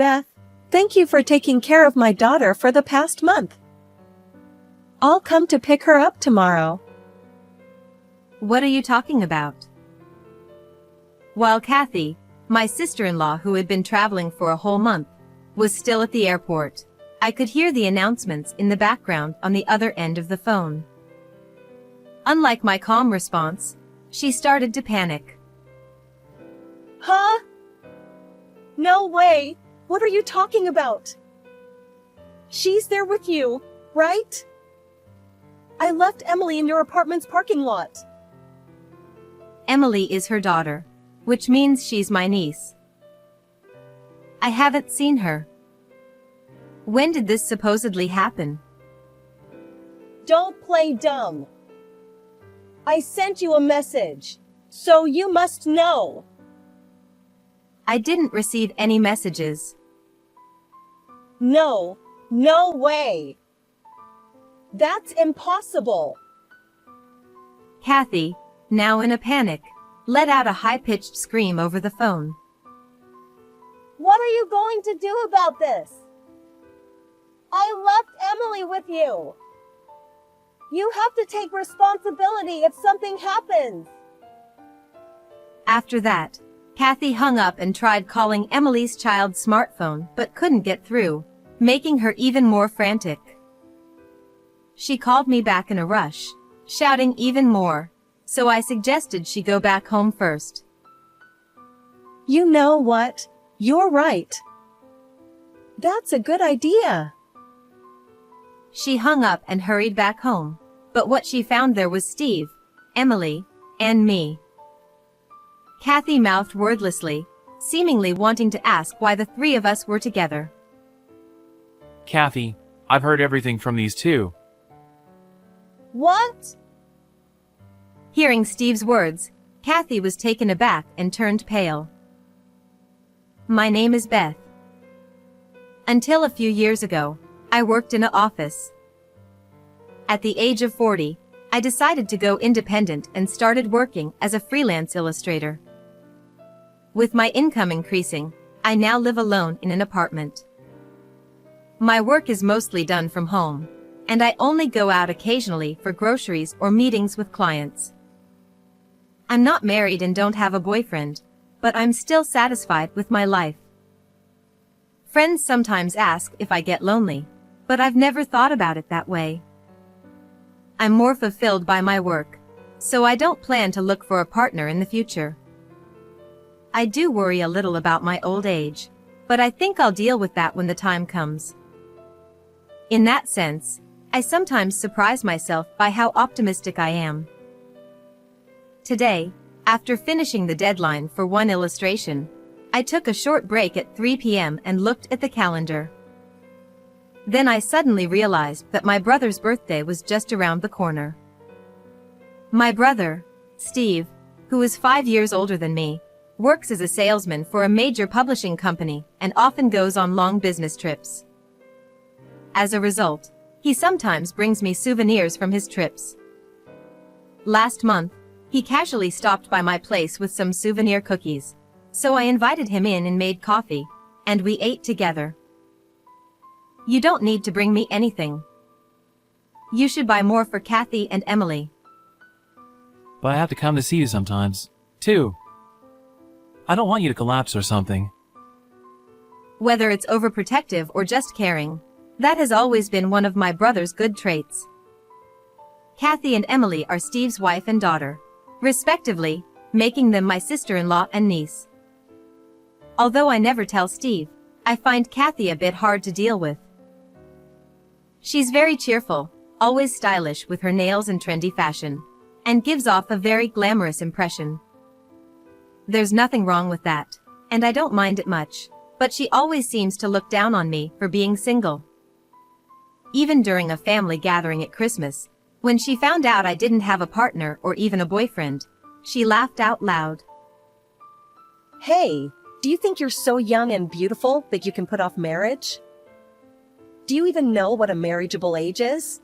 Beth. Thank you for taking care of my daughter for the past month. I'll come to pick her up tomorrow. What are you talking about? While Kathy, my sister-in-law who had been traveling for a whole month, was still at the airport, I could hear the announcements in the background on the other end of the phone. Unlike my calm response, she started to panic. Huh? No way! What are you talking about? She's there with you, right? I left Emily in your apartment's parking lot. Emily is her daughter, which means she's my niece. I haven't seen her. When did this supposedly happen? Don't play dumb. I sent you a message, so you must know. I didn't receive any messages. No way. That's impossible. Kathy, now in a panic, let out a high-pitched scream over the phone. What are you going to do about this? I left Emily with you. You have to take responsibility if something happens. After that, Kathy hung up and tried calling Emily's child's smartphone but couldn't get through, making her even more frantic. She called me back in a rush, shouting even more, so I suggested she go back home first. You know what? You're right. That's a good idea. She hung up and hurried back home, but what she found there was Steve, Emily, and me. Kathy mouthed wordlessly, seemingly wanting to ask why the three of us were together. Kathy, I've heard everything from these two. What? Hearing Steve's words, Kathy was taken aback and turned pale. My name is Beth. Until a few years ago, I worked in an office. At the age of 40, I decided to go independent and started working as a freelance illustrator. With my income increasing, I now live alone in an apartment. My work is mostly done from home, and I only go out occasionally for groceries or meetings with clients. I'm not married and don't have a boyfriend, but I'm still satisfied with my life. Friends sometimes ask if I get lonely, but I've never thought about it that way. I'm more fulfilled by my work, so I don't plan to look for a partner in the future. I do worry a little about my old age, but I think I'll deal with that when the time comes. In that sense, I sometimes surprise myself by how optimistic I am. Today, after finishing the deadline for one illustration, I took a short break at 3 p.m. and looked at the calendar. Then I suddenly realized that my brother's birthday was just around the corner. My brother, Steve, who is 5 years older than me, works as a salesman for a major publishing company and often goes on long business trips. As a result, he sometimes brings me souvenirs from his trips. Last month, he casually stopped by my place with some souvenir cookies, so I invited him in and made coffee, and we ate together. You don't need to bring me anything. You should buy more for Kathy and Emily. But I have to come to see you sometimes, too. I don't want you to collapse or something. Whether it's overprotective or just caring, that has always been one of my brother's good traits. Kathy and Emily are Steve's wife and daughter, respectively, making them my sister-in-law and niece. Although I never tell Steve, I find Kathy a bit hard to deal with. She's very cheerful, always stylish with her nails and trendy fashion, and gives off a very glamorous impression. There's nothing wrong with that, and I don't mind it much, but she always seems to look down on me for being single. Even during a family gathering at Christmas, when she found out I didn't have a partner or even a boyfriend, she laughed out loud. Hey, do you think you're so young and beautiful that you can put off marriage? Do you even know what a marriageable age is?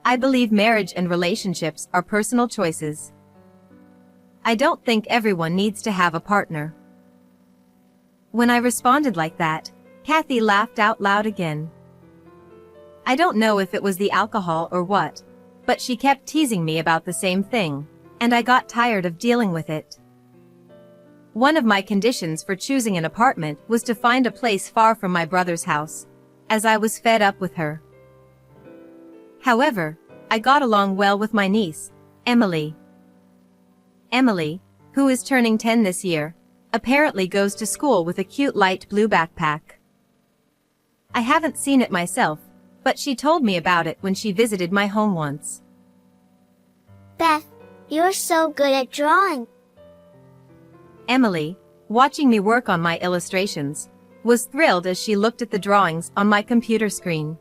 I believe marriage and relationships are personal choices. I don't think everyone needs to have a partner. When I responded like that, Kathy laughed out loud again. I don't know if it was the alcohol or what, but she kept teasing me about the same thing, and I got tired of dealing with it. One of my conditions for choosing an apartment was to find a place far from my brother's house, as I was fed up with her. However, I got along well with my niece, Emily. Emily, who is turning 10 this year, apparently goes to school with a cute light blue backpack. I haven't seen it myself, but she told me about it when she visited my home once. Beth, you're so good at drawing. Emily, watching me work on my illustrations, was thrilled as she looked at the drawings on my computer screen.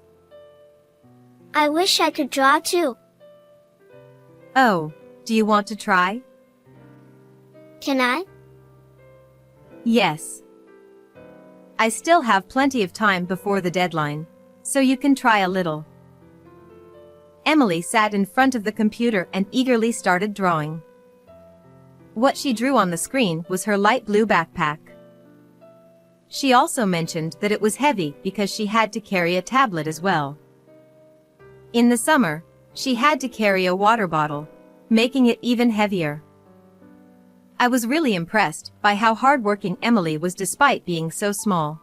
I wish I could draw too. Oh, do you want to try? Can I? Yes. I still have plenty of time before the deadline, so you can try a little. Emily sat in front of the computer and eagerly started drawing. What she drew on the screen was her light blue backpack. She also mentioned that it was heavy because she had to carry a tablet as well. In the summer, she had to carry a water bottle, making it even heavier. I was really impressed by how hardworking Emily was despite being so small.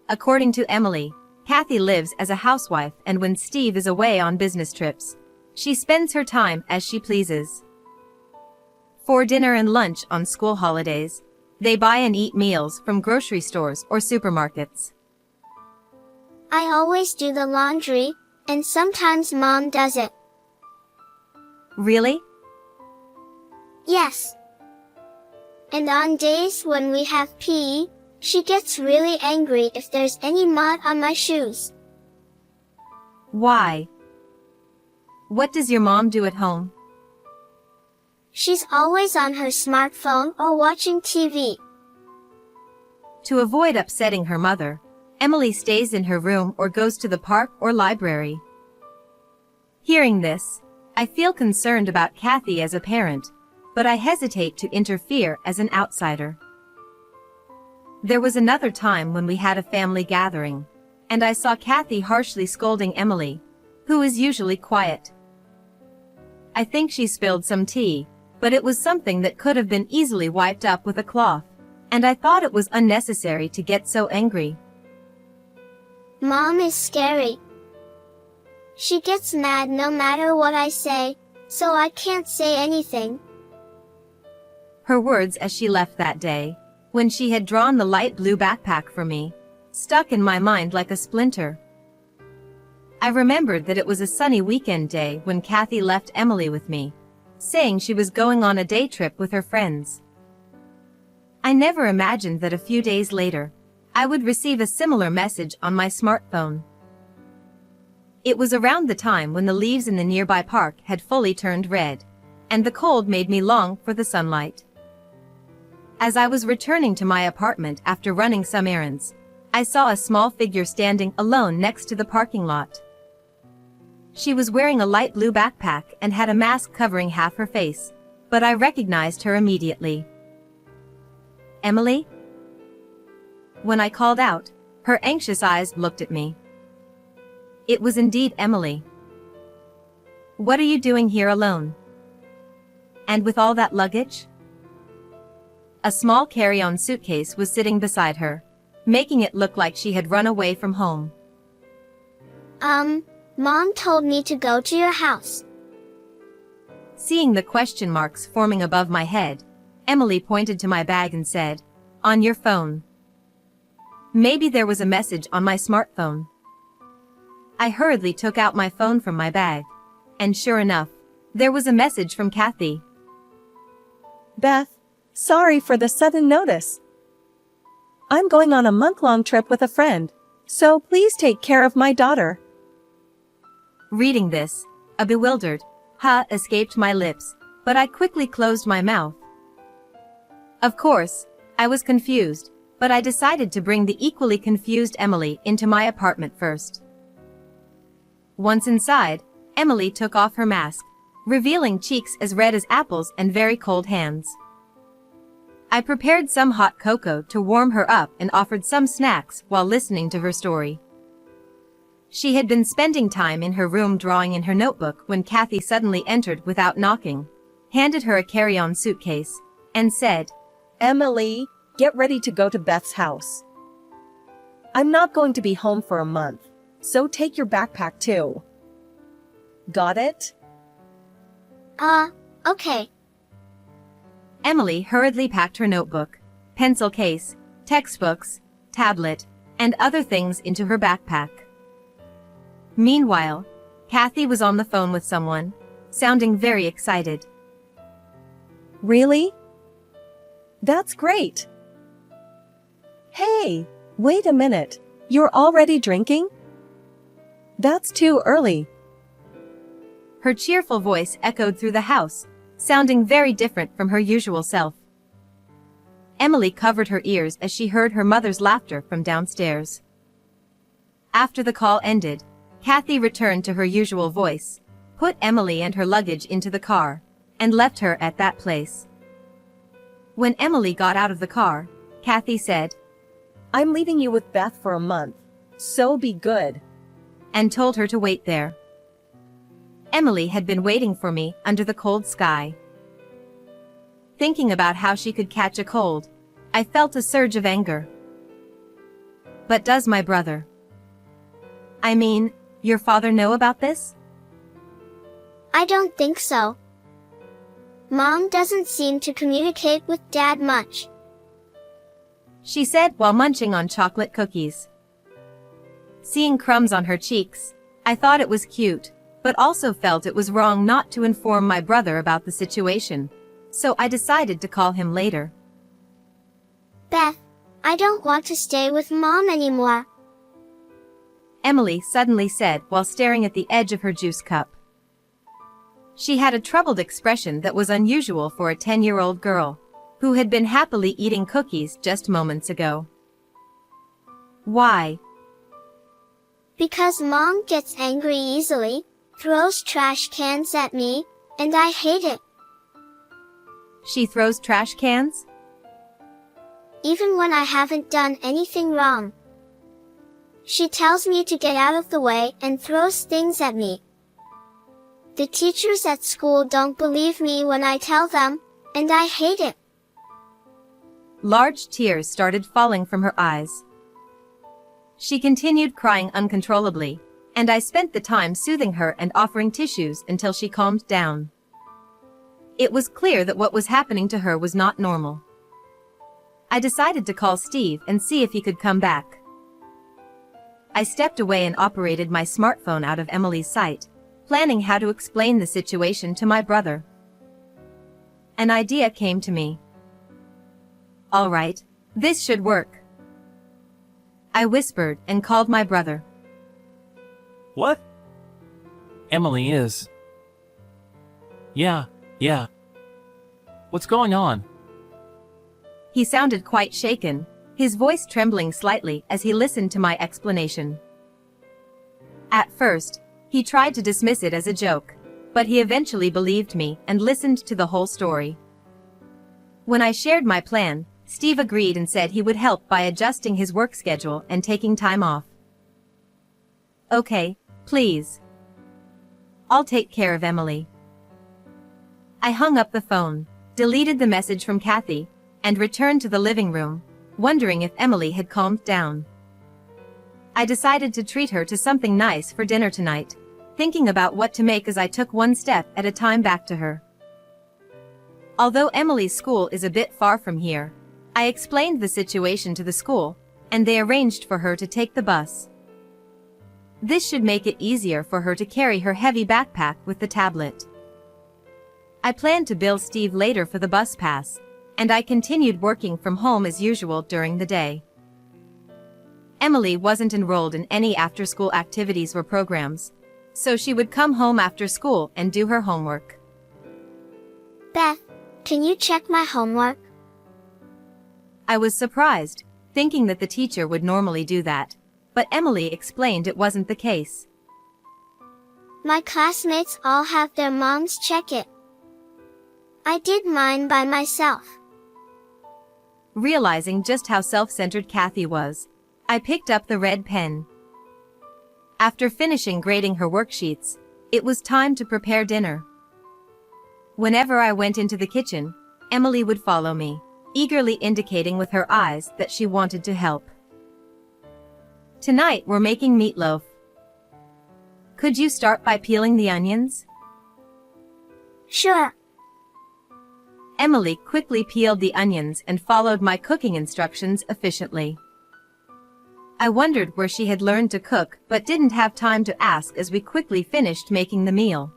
According to Emily, Kathy lives as a housewife, and when Steve is away on business trips, she spends her time as she pleases. For dinner and lunch on school holidays, they buy and eat meals from grocery stores or supermarkets. I always do the laundry, and sometimes Mom does it. Really? Yes. And on days when we have PE, she gets really angry if there's any mud on my shoes. Why? What does your mom do at home? She's always on her smartphone or watching TV. To avoid upsetting her mother, Emily stays in her room or goes to the park or library. Hearing this, I feel concerned about Kathy as a parent, but I hesitate to interfere as an outsider. There was another time when we had a family gathering, and I saw Kathy harshly scolding Emily, who is usually quiet. I think she spilled some tea, but it was something that could have been easily wiped up with a cloth, and I thought it was unnecessary to get so angry. Mom is scary. She gets mad no matter what I say, so I can't say anything. Her words as she left that day, when she had drawn the light blue backpack for me, stuck in my mind like a splinter. I remembered that it was a sunny weekend day when Kathy left Emily with me, saying she was going on a day trip with her friends. I never imagined that a few days later, I would receive a similar message on my smartphone. It was around the time when the leaves in the nearby park had fully turned red, and the cold made me long for the sunlight. As I was returning to my apartment after running some errands, I saw a small figure standing alone next to the parking lot. She was wearing a light blue backpack and had a mask covering half her face, but I recognized her immediately. Emily? When I called out, her anxious eyes looked at me. It was indeed Emily. What are you doing here alone? And with all that luggage? A small carry-on suitcase was sitting beside her, making it look like she had run away from home. Mom told me to go to your house. Seeing the question marks forming above my head, Emily pointed to my bag and said, "On your phone." Maybe there was a message on my smartphone. I hurriedly took out my phone from my bag, and sure enough, there was a message from Kathy. Beth, sorry for the sudden notice. I'm going on a month-long trip with a friend, so please take care of my daughter. Reading this, a bewildered "huh" escaped my lips, but I quickly closed my mouth. Of course, I was confused, but I decided to bring the equally confused Emily into my apartment first. Once inside, Emily took off her mask, revealing cheeks as red as apples and very cold hands. I prepared some hot cocoa to warm her up and offered some snacks while listening to her story. She had been spending time in her room drawing in her notebook when Kathy suddenly entered without knocking, handed her a carry-on suitcase, and said, Emily, get ready to go to Beth's house. I'm not going to be home for a month, so take your backpack too. Got it? Okay. Emily hurriedly packed her notebook, pencil case, textbooks, tablet, and other things into her backpack. Meanwhile, Kathy was on the phone with someone, sounding very excited. Really? That's great. Hey, wait a minute. You're already drinking? That's too early. Her cheerful voice echoed through the house, sounding very different from her usual self. Emily covered her ears as she heard her mother's laughter from downstairs. After the call ended, Kathy returned to her usual voice, put Emily and her luggage into the car, and left her at that place. When Emily got out of the car, Kathy said, I'm leaving you with Beth for a month, so be good. and told her to wait there. Emily had been waiting for me under the cold sky. Thinking about how she could catch a cold, I felt a surge of anger. But does my brother, I mean, your father, know about this? I don't think so. Mom doesn't seem to communicate with Dad much. She said while munching on chocolate cookies. Seeing crumbs on her cheeks, I thought it was cute, but also felt it was wrong not to inform my brother about the situation, so I decided to call him later. Beth, I don't want to stay with Mom anymore. Emily suddenly said while staring at the edge of her juice cup. She had a troubled expression that was unusual for a 10-year-old girl, who had been happily eating cookies just moments ago. Why? Because Mom gets angry easily, throws trash cans at me, and I hate it. She throws trash cans? Even when I haven't done anything wrong. She tells me to get out of the way and throws things at me. The teachers at school don't believe me when I tell them, and I hate it. Large tears started falling from her eyes. She continued crying uncontrollably, and I spent the time soothing her and offering tissues until she calmed down. It was clear that what was happening to her was not normal. I decided to call Steve and see if he could come back. I stepped away and operated my smartphone out of Emily's sight, planning how to explain the situation to my brother. An idea came to me. All right, this should work. I whispered and called my brother. What? Emily is. Yeah. What's going on? He sounded quite shaken, his voice trembling slightly as he listened to my explanation. At first, he tried to dismiss it as a joke, but he eventually believed me and listened to the whole story. When I shared my plan, Steve agreed and said he would help by adjusting his work schedule and taking time off. Okay, please. I'll take care of Emily. I hung up the phone, deleted the message from Kathy, and returned to the living room, wondering if Emily had calmed down. I decided to treat her to something nice for dinner tonight, thinking about what to make as I took one step at a time back to her. Although Emily's school is a bit far from here, I explained the situation to the school, and they arranged for her to take the bus. This should make it easier for her to carry her heavy backpack with the tablet. I planned to bill Steve later for the bus pass, and I continued working from home as usual during the day. Emily wasn't enrolled in any after-school activities or programs, so she would come home after school and do her homework. Beth, can you check my homework? I was surprised, thinking that the teacher would normally do that, but Emily explained it wasn't the case. My classmates all have their moms check it. I did mine by myself. Realizing just how self-centered Kathy was, I picked up the red pen. After finishing grading her worksheets, it was time to prepare dinner. Whenever I went into the kitchen, Emily would follow me, eagerly indicating with her eyes that she wanted to help. Tonight we're making meatloaf. Could you start by peeling the onions? Sure. Emily quickly peeled the onions and followed my cooking instructions efficiently. I wondered where she had learned to cook but didn't have time to ask as we quickly finished making the meal.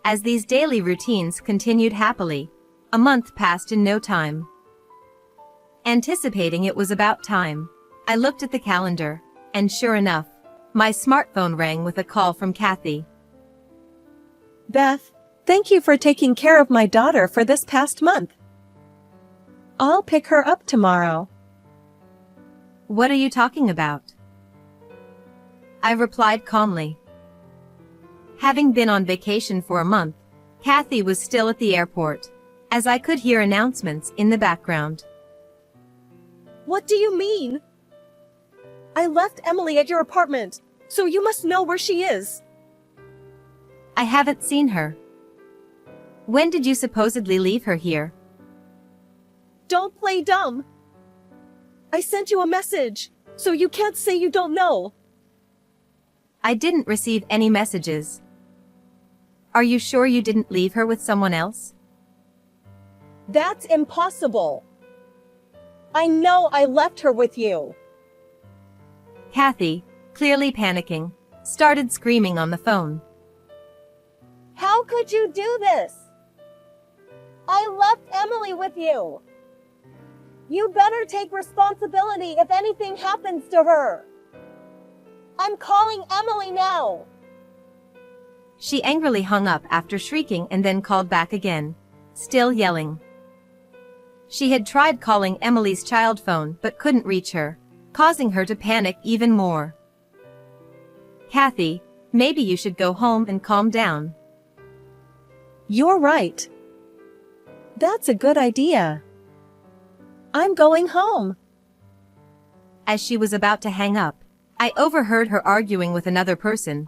As these daily routines continued happily, a month passed in no time. Anticipating it was about time, I looked at the calendar, and sure enough, my smartphone rang with a call from Kathy. Beth, thank you for taking care of my daughter for this past month. I'll pick her up tomorrow. What are you talking about? I replied calmly. Having been on vacation for a month, Kathy was still at the airport, as I could hear announcements in the background. What do you mean? I left Emily at your apartment, so you must know where she is. I haven't seen her. When did you supposedly leave her here? Don't play dumb. I sent you a message, so you can't say you don't know. I didn't receive any messages. Are you sure you didn't leave her with someone else? That's impossible. I know I left her with you. Kathy, clearly panicking, started screaming on the phone. How could you do this? I left Emily with you. You better take responsibility if anything happens to her. I'm calling Emily now. She angrily hung up after shrieking and then called back again, still yelling. She had tried calling Emily's child phone but couldn't reach her, causing her to panic even more. Kathy, maybe you should go home and calm down. You're right. That's a good idea. I'm going home. As she was about to hang up, I overheard her arguing with another person,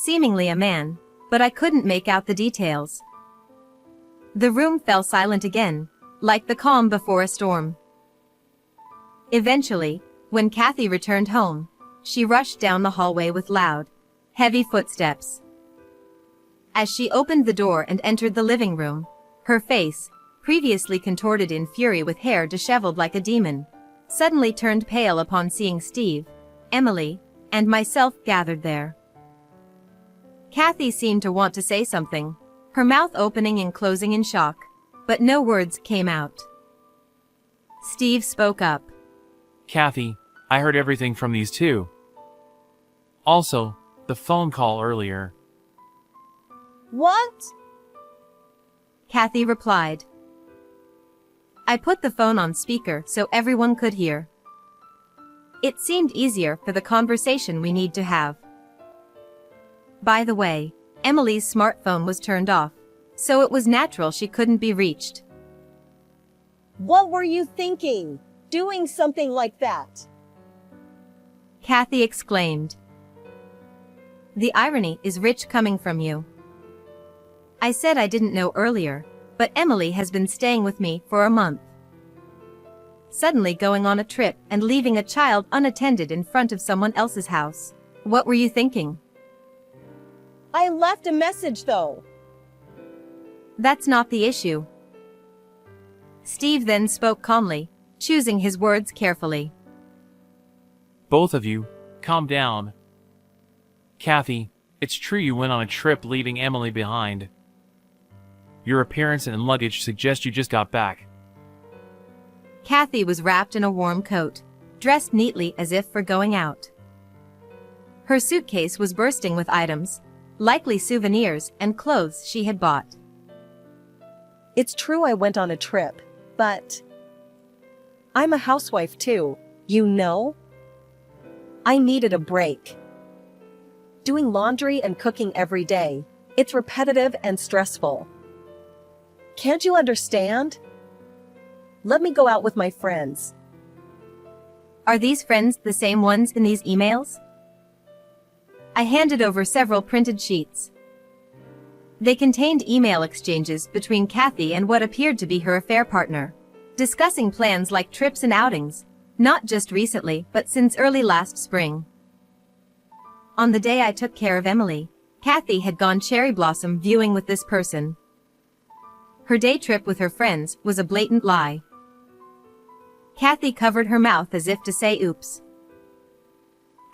seemingly a man, but I couldn't make out the details. The room fell silent again, like the calm before a storm. Eventually, when Kathy returned home, she rushed down the hallway with loud, heavy footsteps. As she opened the door and entered the living room, her face, previously contorted in fury with hair disheveled like a demon, suddenly turned pale upon seeing Steve, Emily, and myself gathered there. Kathy seemed to want to say something, her mouth opening and closing in shock, but no words came out. Steve spoke up. Kathy, I heard everything from these two. Also, the phone call earlier. What? Kathy replied. I put the phone on speaker so everyone could hear. It seemed easier for the conversation we need to have. By the way, Emily's smartphone was turned off, so it was natural she couldn't be reached. What were you thinking, doing something like that? Kathy exclaimed. The irony is rich coming from you. I said I didn't know earlier, but Emily has been staying with me for a month. Suddenly going on a trip and leaving a child unattended in front of someone else's house. What were you thinking? I left a message though. That's not the issue. Steve then spoke calmly, choosing his words carefully. Both of you, calm down. Kathy, it's true you went on a trip leaving Emily behind. Your appearance and luggage suggest you just got back. Kathy was wrapped in a warm coat, dressed neatly as if for going out. Her suitcase was bursting with items, likely souvenirs and clothes she had bought. It's true I went on a trip, but I'm a housewife too, you know? I needed a break. Doing laundry and cooking every day, it's repetitive and stressful. Can't you understand? Let me go out with my friends. Are these friends the same ones in these emails? I handed over several printed sheets. They contained email exchanges between Kathy and what appeared to be her affair partner, discussing plans like trips and outings, not just recently but since early last spring. On the day I took care of Emily, Kathy had gone cherry blossom viewing with this person. Her day trip with her friends was a blatant lie. Kathy covered her mouth as if to say oops.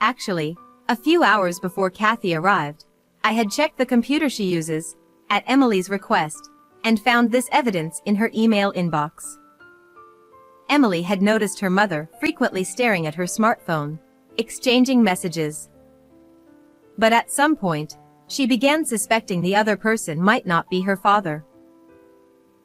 Actually, a few hours before Kathy arrived, I had checked the computer she uses, at Emily's request, and found this evidence in her email inbox. Emily had noticed her mother frequently staring at her smartphone, exchanging messages. But at some point, she began suspecting the other person might not be her father.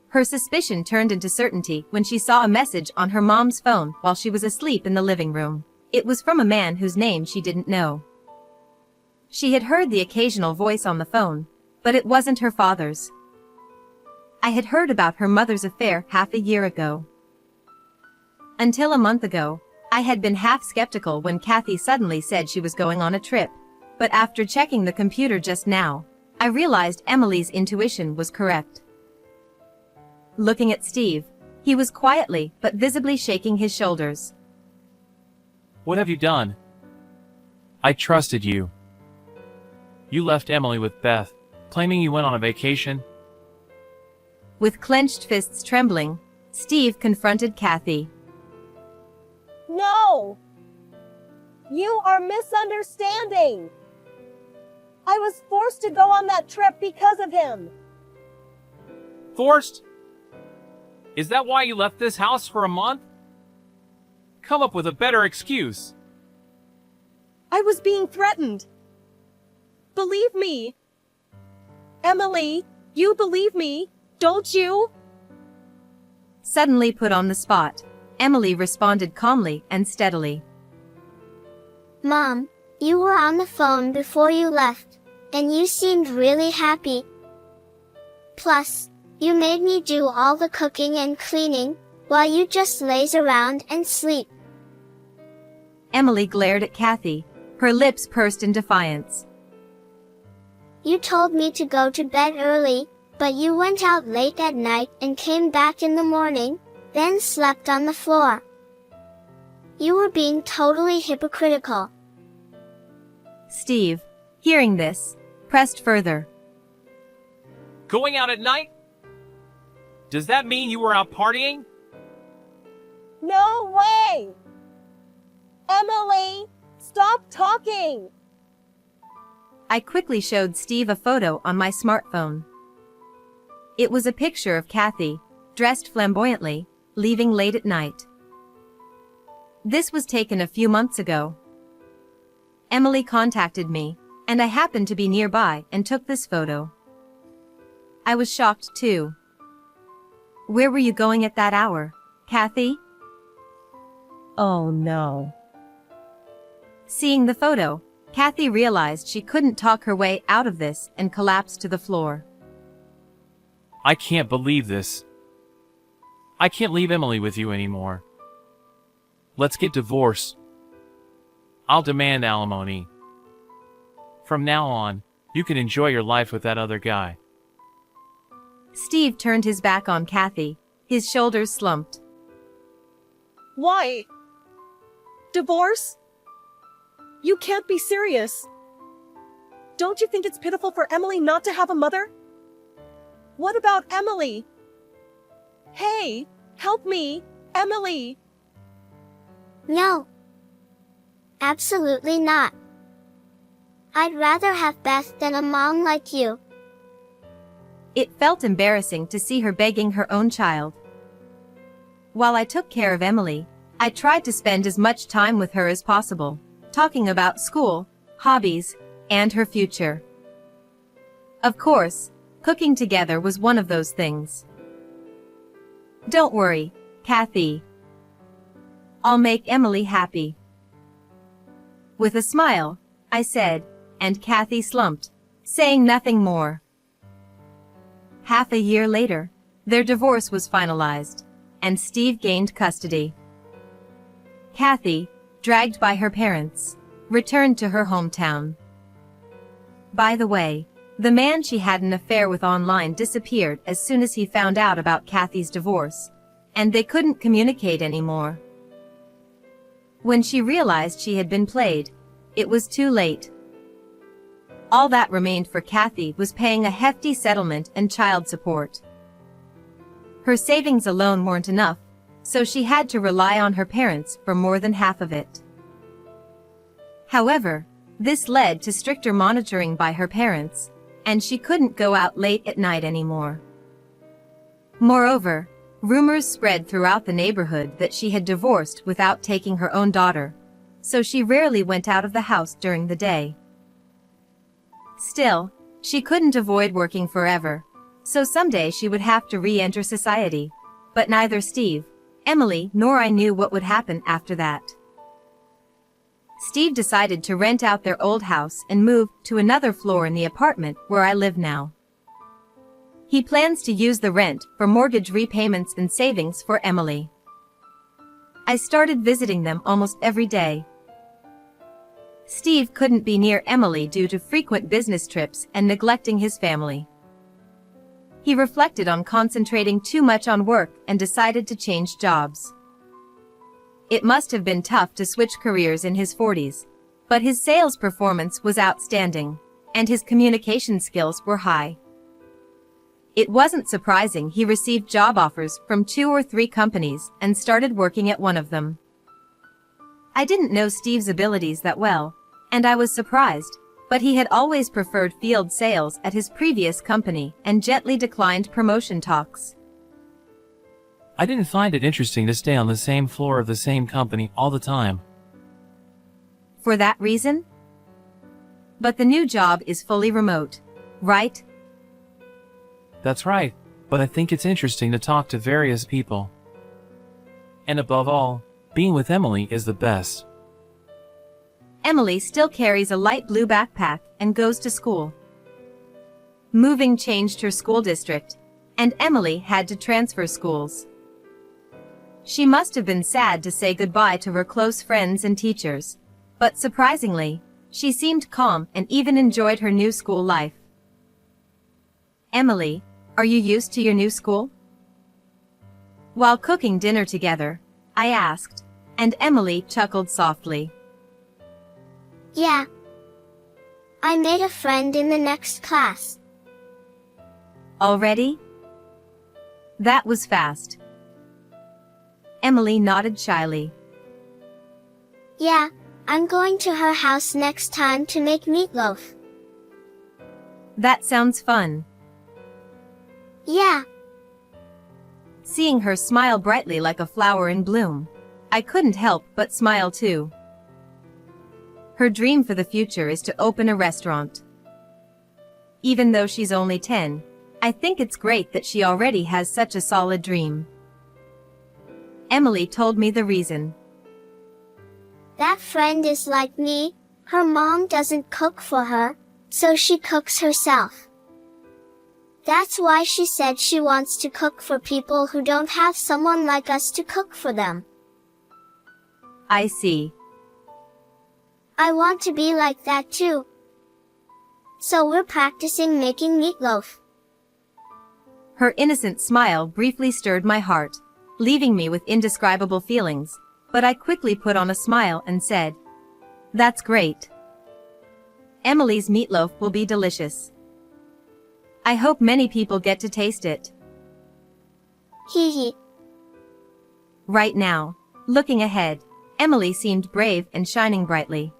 Her suspicion turned into certainty when she saw a message on her mom's phone while she was asleep in the living room. It was from a man whose name she didn't know. She had heard the occasional voice on the phone, but it wasn't her father's. I had heard about her mother's affair half a year ago. Until a month ago, I had been half skeptical when Kathy suddenly said she was going on a trip, but after checking the computer just now, I realized Emily's intuition was correct. Looking at Steve, he was quietly but visibly shaking his shoulders. What have you done? I trusted you. You left Emily with Beth, claiming you went on a vacation. With clenched fists trembling, Steve confronted Kathy. No! You are misunderstanding. I was forced to go on that trip because of him. Forced? Is that why you left this house for a month? Come up with a better excuse. I was being threatened. Believe me. Emily, you believe me, don't you? Suddenly put on the spot, Emily responded calmly and steadily. Mom, you were on the phone before you left, and you seemed really happy. Plus, you made me do all the cooking and cleaning, while you just laze around and sleep. Emily glared at Kathy, her lips pursed in defiance. You told me to go to bed early, but you went out late at night and came back in the morning, then slept on the floor. You were being totally hypocritical. Steve, hearing this, pressed further. Going out at night? Does that mean you were out partying? No way! Emily, stop talking! I quickly showed Steve a photo on my smartphone. It was a picture of Kathy, dressed flamboyantly, leaving late at night. This was taken a few months ago. Emily contacted me, and I happened to be nearby and took this photo. I was shocked too. Where were you going at that hour, Kathy? Oh no. Seeing the photo, Kathy realized she couldn't talk her way out of this and collapsed to the floor. I can't believe this. I can't leave Emily with you anymore. Let's get divorced. I'll demand alimony. From now on, you can enjoy your life with that other guy. Steve turned his back on Kathy, his shoulders slumped. Why? Divorce? You can't be serious. Don't you think it's pitiful for Emily not to have a mother? What about Emily? Hey, help me, Emily. No. Absolutely not. I'd rather have Beth than a mom like you. It felt embarrassing to see her begging her own child. While I took care of Emily, I tried to spend as much time with her as possible, talking about school, hobbies, and her future. Of course, cooking together was one of those things. Don't worry, Kathy. I'll make Emily happy. With a smile, I said, and Kathy slumped, saying nothing more. Half a year later, their divorce was finalized, and Steve gained custody. Kathy, dragged by her parents, returned to her hometown. By the way, the man she had an affair with online disappeared as soon as he found out about Kathy's divorce, and they couldn't communicate anymore. When she realized she had been played, it was too late. All that remained for Kathy was paying a hefty settlement and child support. Her savings alone weren't enough, so she had to rely on her parents for more than half of it. However, this led to stricter monitoring by her parents, and she couldn't go out late at night anymore. Moreover, rumors spread throughout the neighborhood that she had divorced without taking her own daughter, so she rarely went out of the house during the day. Still, she couldn't avoid working forever, so someday she would have to re-enter society, but neither Steve, Emily, nor I knew what would happen after that. Steve decided to rent out their old house and move to another floor in the apartment where I live now. He plans to use the rent for mortgage repayments and savings for Emily. I started visiting them almost every day. Steve couldn't be near Emily due to frequent business trips and neglecting his family. He reflected on concentrating too much on work and decided to change jobs. It must have been tough to switch careers in his 40s, but his sales performance was outstanding, and his communication skills were high. It wasn't surprising he received job offers from 2 or 3 companies and started working at one of them. I didn't know Steve's abilities that well, and I was surprised, but he had always preferred field sales at his previous company and gently declined promotion talks. I didn't find it interesting to stay on the same floor of the same company all the time. For that reason? But the new job is fully remote, right? That's right, but I think it's interesting to talk to various people. And above all, being with Emily is the best. Emily still carries a light blue backpack and goes to school. Moving changed her school district, and Emily had to transfer schools. She must have been sad to say goodbye to her close friends and teachers, but surprisingly, she seemed calm and even enjoyed her new school life. Emily, are you used to your new school? While cooking dinner together, I asked, and Emily chuckled softly. Yeah. I made a friend in the next class. Already? That was fast. Emily nodded shyly. Yeah, I'm going to her house next time to make meatloaf. That sounds fun. Yeah. Seeing her smile brightly like a flower in bloom, I couldn't help but smile too. Her dream for the future is to open a restaurant. Even though she's only 10, I think it's great that she already has such a solid dream. Emily told me the reason. That friend is like me. Her mom doesn't cook for her, so she cooks herself. That's why she said she wants to cook for people who don't have someone like us to cook for them. I see. I want to be like that too. So we're practicing making meatloaf. Her innocent smile briefly stirred my heart, leaving me with indescribable feelings, but I quickly put on a smile and said, "That's great. Emily's meatloaf will be delicious. I hope many people get to taste it." Hee hee. Right now, looking ahead, Emily seemed brave and shining brightly.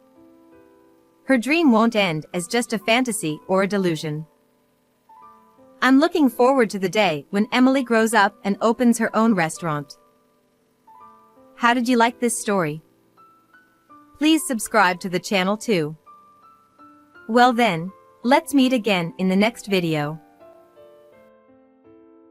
Her dream won't end as just a fantasy or a delusion. I'm looking forward to the day when Emily grows up and opens her own restaurant. How did you like this story? Please subscribe to the channel too. Well then, let's meet again in the next video.